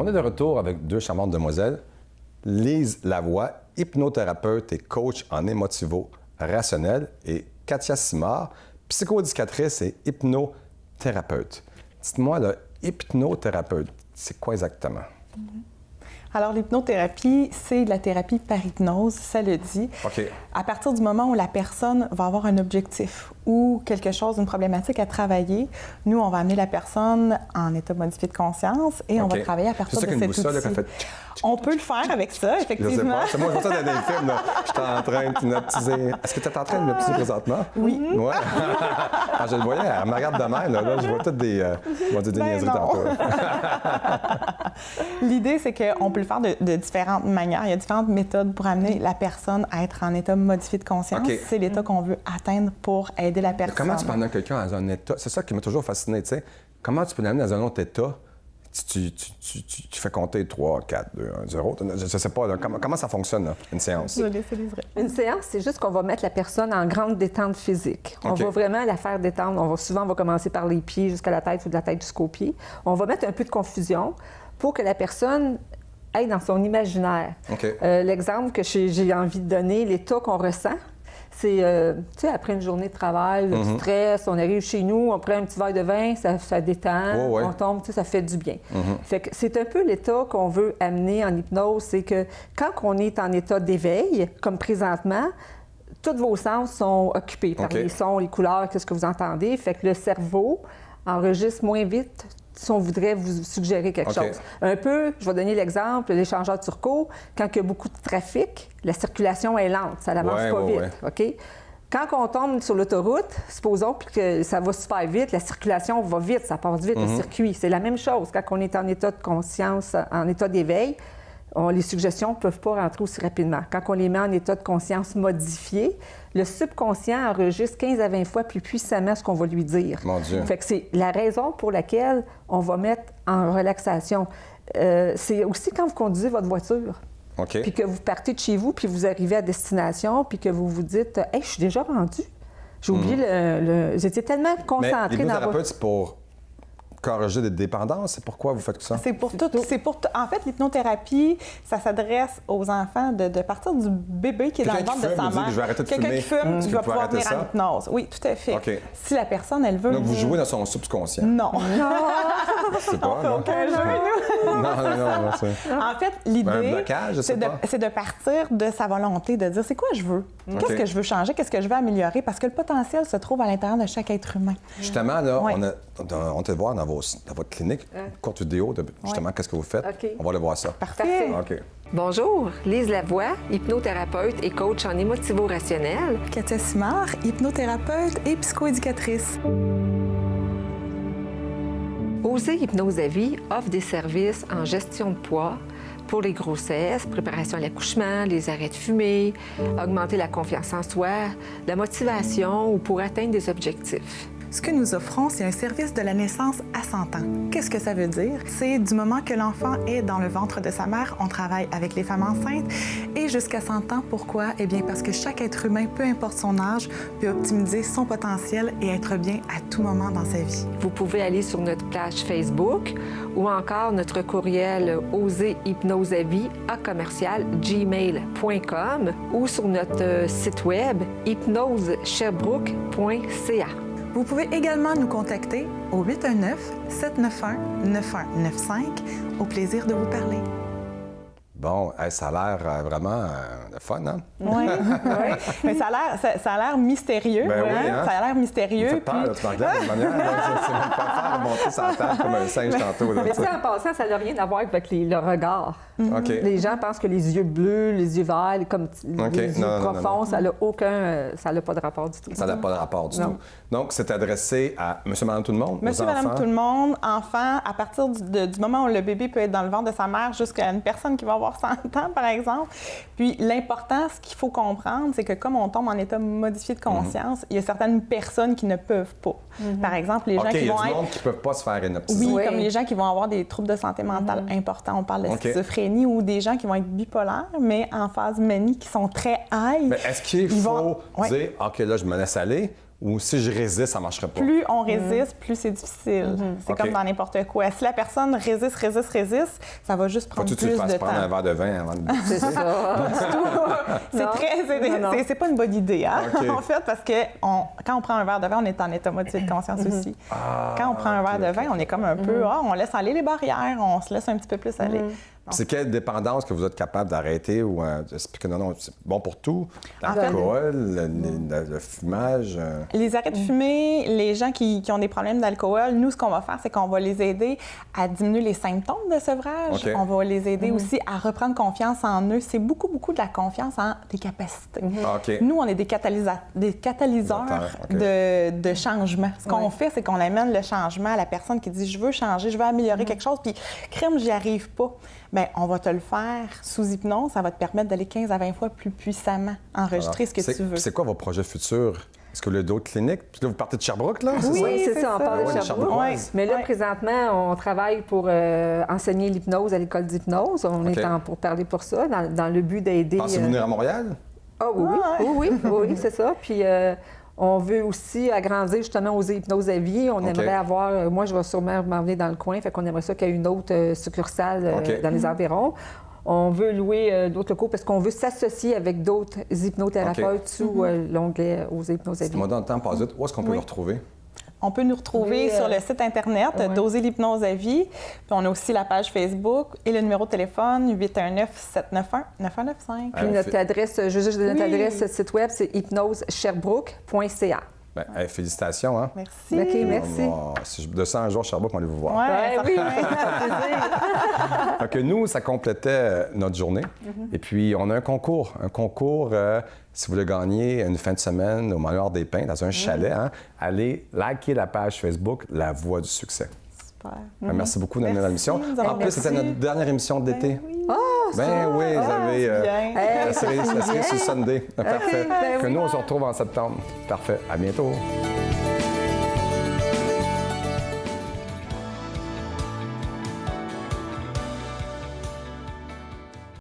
On est de retour avec deux charmantes demoiselles, Lise Lavoie, hypnothérapeute et coach en émotivo-rationnel, et Katia Simard, psychoéducatrice et hypnothérapeute. Dites-moi, là, hypnothérapeute, c'est quoi exactement? Alors, l'hypnothérapie, c'est de la thérapie par hypnose, ça le dit. OK. À partir du moment où la personne va avoir un objectif ou quelque chose, une problématique à travailler, nous, on va amener la personne en état modifié de conscience et on va travailler à partir de cet outil. Ça, là, fait... On peut le faire avec ça, effectivement. C'est moi, je vois ça dans des films. Là. Je suis en train de hypnotiser. Est-ce que tu es en train de hypnotiser présentement? Oui. Ouais. Ah, je le voyais, elle me regarde de même. Là, je vois toutes des, des niaiseries tantôt. L'idée, c'est qu'on peut le faire de différentes manières. Il y a différentes méthodes pour amener la personne à être en état modifié de conscience. Okay. C'est l'état qu'on veut atteindre pour aider la personne. Comment tu peux amener quelqu'un dans un état? C'est ça qui m'a toujours fasciné, tu sais. Comment tu peux l'amener dans un autre état? Tu fais compter 3, 4, 2, 1, 0. Je ne sais pas, là, comment ça fonctionne, là, une séance? Une séance, c'est juste qu'on va mettre la personne en grande détente physique. On va vraiment la faire détendre. Souvent, on va commencer par les pieds jusqu'à la tête ou de la tête jusqu'aux pieds. On va mettre un peu de confusion pour que la personne aille dans son imaginaire. L'exemple que j'ai envie de donner, l'état qu'on ressent, c'est, tu sais, après une journée de travail, le stress, on arrive chez nous, on prend un petit verre de vin, ça détend, on tombe, tu sais, ça fait du bien. Fait que c'est un peu l'état qu'on veut amener en hypnose, c'est que quand on est en état d'éveil, comme présentement, tous vos sens sont occupés par les sons, les couleurs, qu'est-ce que vous entendez. Fait que le cerveau enregistre moins vite si on voudrait vous suggérer quelque chose. Un peu, je vais donner l'exemple, l'échangeur turco, quand il y a beaucoup de trafic, la circulation est lente, ça n'avance pas vite. OK? Quand on tombe sur l'autoroute, supposons que ça va super vite, la circulation va vite, ça passe vite, le circuit. C'est la même chose quand on est en état de conscience, en état d'éveil. Les suggestions ne peuvent pas rentrer aussi rapidement. Quand on les met en état de conscience modifié, le subconscient enregistre 15 à 20 fois plus puissamment ce qu'on va lui dire. Mon Dieu. Fait que c'est la raison pour laquelle on va mettre en relaxation. C'est aussi quand vous conduisez votre voiture. Puis que vous partez de chez vous, puis vous arrivez à destination, puis que vous vous dites « Hey, je suis déjà rendu. J'ai oublié J'étais tellement concentrée dans votre... » c'est pour corriger des dépendances? C'est pourquoi vous faites ça? C'est pour tout. En fait, l'hypnothérapie, ça s'adresse aux enfants de partir du bébé qui est dans le ventre de sa mère. Quelqu'un qui fume, il va pouvoir venir en hypnose. Oui, tout à fait. Si la personne, elle veut... Donc, vous jouez dans son subconscient? Non. C'est pas, on fait aucun jeu, nous. Non. En fait, l'idée, c'est de partir de sa volonté, de dire c'est quoi je veux? Qu'est-ce que je veux changer? Qu'est-ce que je veux améliorer? Parce que le potentiel se trouve à l'intérieur de chaque être humain. Justement, là, on te voir dans votre clinique, une courte vidéo de justement qu'est-ce que vous faites. On va aller voir ça. Parfait. Bonjour, Lise Lavoie, hypnothérapeute et coach en émotivo-rationnel. Katia Simard, hypnothérapeute et psychoéducatrice. Oser Hypnose à Vie offre des services en gestion de poids pour les grossesses, préparation à l'accouchement, les arrêts de fumée, augmenter la confiance en soi, la motivation ou pour atteindre des objectifs. Ce que nous offrons, c'est un service de la naissance à 100 ans. Qu'est-ce que ça veut dire? C'est du moment que l'enfant est dans le ventre de sa mère, on travaille avec les femmes enceintes, et jusqu'à 100 ans. Pourquoi? Eh bien, parce que chaque être humain, peu importe son âge, peut optimiser son potentiel et être bien à tout moment dans sa vie. Vous pouvez aller sur notre page Facebook ou encore notre courriel oserhypnoseavie@gmail.com ou sur notre site web hypnosesherbrooke.ca. Vous pouvez également nous contacter au 819-791-9195. Au plaisir de vous parler. Bon, ça a l'air vraiment de fun, hein? Oui. Mais ça a l'air mystérieux. Ben oui, hein? Ça a l'air mystérieux. Ça peur, tu me regardes de manière. C'est même pas faire monter sa tête comme un singe tantôt. Là, mais ça, en passant, ça n'a rien à voir avec le regard. Les gens pensent que les yeux bleus, les yeux verts, comme les yeux profonds, ça n'a pas de rapport du tout. Ça n'a pas de rapport du tout. Donc, c'est adressé à monsieur, madame, tout le monde? Monsieur, madame, tout le monde, enfants, à partir du moment où le bébé peut être dans le ventre de sa mère jusqu'à une personne qui va avoir 100 ans, par exemple. Puis l'important, ce qu'il faut comprendre, c'est que comme on tombe en état modifié de conscience, il y a certaines personnes qui ne peuvent pas. Par exemple, les gens qui vont il y a du monde qui ne peuvent pas se faire hypnotiser. Oui, comme les gens qui vont avoir des troubles de santé mentale importants. On parle de schizophrénie ou des gens qui vont être bipolaires, mais en phase manie, qui sont très high. Mais est-ce qu'il faut dire, OK, là, je me laisse aller, Ou si je résiste, ça ne marchera pas? Plus on résiste, plus c'est difficile. C'est OK. comme dans n'importe quoi. Si la personne résiste, ça va juste prendre Faut-tu plus te fasses de prendre un temps. verre de vin avant de... C'est ça. Non. C'est pas une bonne idée, hein? OK. En fait, parce que quand on prend un verre de vin, on est en état modifié de conscience aussi. Quand on prend un verre de vin, on est comme un peu, on laisse aller les barrières, on se laisse un petit peu plus aller. C'est quelle dépendance que vous êtes capable d'arrêter ou d'expliquer non, c'est bon pour tout? L'alcool, le fumage? Les arrêts de fumer, les gens qui ont des problèmes d'alcool, nous, ce qu'on va faire, c'est qu'on va les aider à diminuer les symptômes de sevrage. OK. On va les aider aussi à reprendre confiance en eux. C'est beaucoup, beaucoup de la confiance en tes capacités. OK. Nous, on est des catalyseurs OK. de changement. Ce qu'on fait, c'est qu'on amène le changement à la personne qui dit « je veux changer, je veux améliorer quelque chose », puis « crème, j'y arrive pas ». Bien, on va te le faire sous hypnose. Ça va te permettre d'aller 15 à 20 fois plus puissamment enregistrer ce que tu veux. C'est quoi vos projets futurs? Est-ce que vous avez d'autres cliniques? Puis là, vous partez de Sherbrooke, là? Oui, c'est ça, on parle de Ouais, Sherbrooke. Sherbrooke. Mais là, présentement, on travaille pour enseigner l'hypnose à l'école d'hypnose. On OK. est pour parler pour ça, dans le but d'aider... Pensez-vous venir à Montréal? Ah oui, c'est ça. Puis on veut aussi agrandir justement aux hypnoses à vie. On aimerait avoir, moi je vais sûrement m'en venir dans le coin, fait qu'on aimerait ça qu'il y ait une autre succursale dans les environs. On veut louer d'autres locaux parce qu'on veut s'associer avec d'autres hypnothérapeutes sous l'onglet aux hypnoses à vie. Moi, dans le temps passe vite. Où est-ce qu'on peut le retrouver? On peut nous retrouver sur le site Internet, Doser l'hypnose à vie. Puis on a aussi la page Facebook et le numéro de téléphone 819-791-9195. Puis notre adresse, je veux juste donner notre adresse site web, c'est hypnosesherbrooke.ca. Bien, félicitations, hein? Merci. OK, merci. Si je descends un jour à Sherbrooke, on va aller vous voir. Ouais, Oui, Donc, nous, ça complétait notre journée. Et puis, on a un concours. Si vous voulez gagner une fin de semaine au Manoir des Pins, dans un chalet, hein, allez liker la page Facebook La Voix du Succès. Super. Merci beaucoup d'être dans l'émission. Merci, nous avons En plus, c'était merci. notre dernière émission d'été. Oui. Ben oui, vous avez bien. la série sur Sunday. Parfait. ben Que oui. nous, on se retrouve en septembre. Parfait. À bientôt.